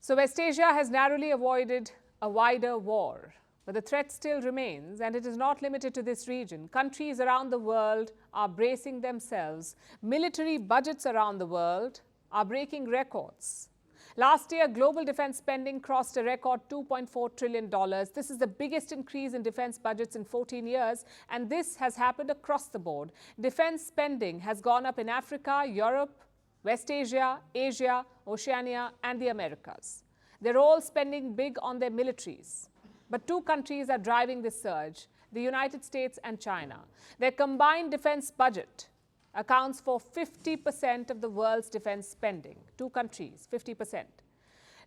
So West Asia has narrowly avoided a wider war, but the threat still remains, and it is not limited to this region. Countries around the world are bracing themselves. Military budgets around the world are breaking records. Last year, global defense spending crossed a record $2.4 trillion. This is the biggest increase in defense budgets in 14 years, and this has happened across the board. Defense spending has gone up in Africa, Europe, West Asia, Asia, Oceania, and the Americas. They're all spending big on their militaries. But two countries are driving this surge, the United States and China. Their combined defense budget accounts for 50% of the world's defense spending. Two countries, 50%.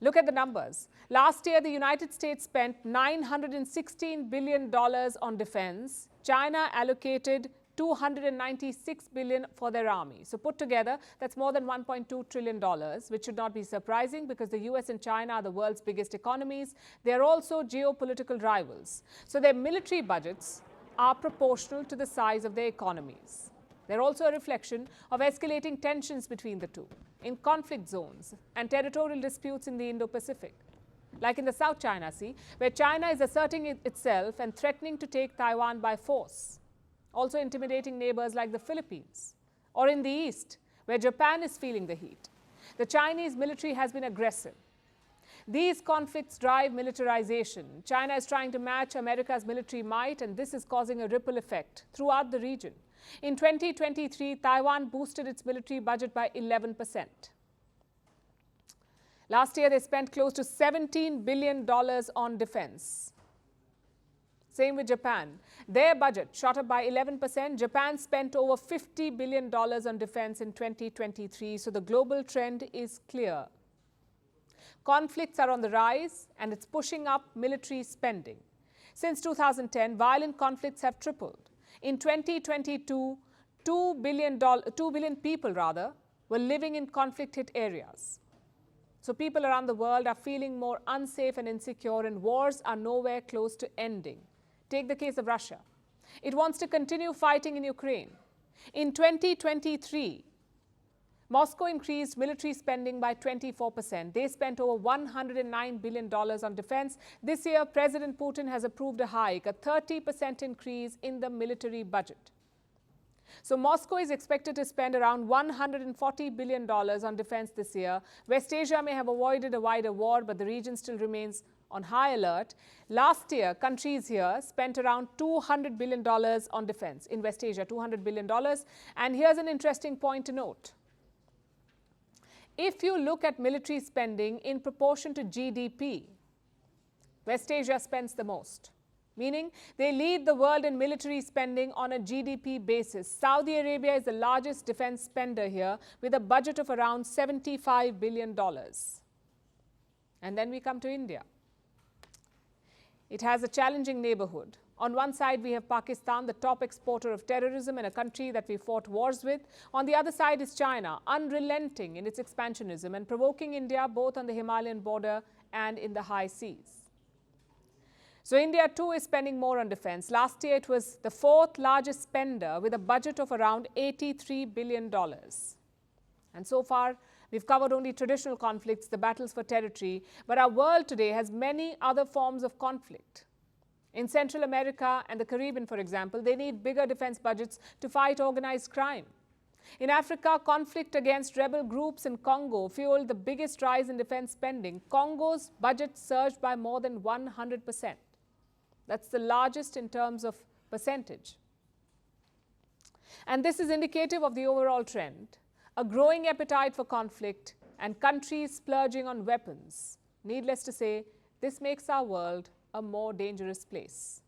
Look at the numbers. Last year, the United States spent $916 billion on defense. China allocated $296 billion for their army. So put together, that's more than $1.2 trillion, which should not be surprising because the US and China are the world's biggest economies. They are also geopolitical rivals. So their military budgets are proportional to the size of their economies. They're also a reflection of escalating tensions between the two in conflict zones and territorial disputes in the Indo-Pacific, like in the South China Sea, where China is asserting itself and threatening to take Taiwan by force, also intimidating neighbors like the Philippines, or in the East, where Japan is feeling the heat. The Chinese military has been aggressive. These conflicts drive militarization. China is trying to match America's military might, and this is causing a ripple effect throughout the region. In 2023, Taiwan boosted its military budget by 11%. Last year, they spent close to $17 billion on defense. Same with Japan. Their budget shot up by 11%. Japan spent over $50 billion on defense in 2023. So the global trend is clear. Conflicts are on the rise, and it's pushing up military spending. Since 2010, violent conflicts have tripled. In 2022, 2 billion people were living in conflict-hit areas. So people around the world are feeling more unsafe and insecure, and wars are nowhere close to ending. Take the case of Russia. It wants to continue fighting in Ukraine. In 2023, Moscow increased military spending by 24%. They spent over $109 billion on defense. This year, President Putin has approved a hike, a 30% increase in the military budget. So Moscow is expected to spend around $140 billion on defense this year. West Asia may have avoided a wider war, but the region still remains on high alert. Last year, countries here spent around $200 billion on defense. In West Asia, $200 billion. And here's an interesting point to note. If you look at military spending in proportion to GDP, West Asia spends the most, meaning they lead the world in military spending on a GDP basis. Saudi Arabia is the largest defense spender here with a budget of around $75 billion. And then we come to India. It has a challenging neighborhood. On one side, we have Pakistan, the top exporter of terrorism and a country that we fought wars with. On the other side is China, unrelenting in its expansionism and provoking India both on the Himalayan border and in the high seas. So India too is spending more on defense. Last year, it was the fourth largest spender with a budget of around $83 billion. And so far, we've covered only traditional conflicts, the battles for territory, but our world today has many other forms of conflict. In Central America and the Caribbean, for example, they need bigger defense budgets to fight organized crime. In Africa, conflict against rebel groups in Congo fueled the biggest rise in defense spending. Congo's budget surged by more than 100%. That's the largest in terms of percentage. And this is indicative of the overall trend, a growing appetite for conflict and countries splurging on weapons. Needless to say, this makes our world a more dangerous place.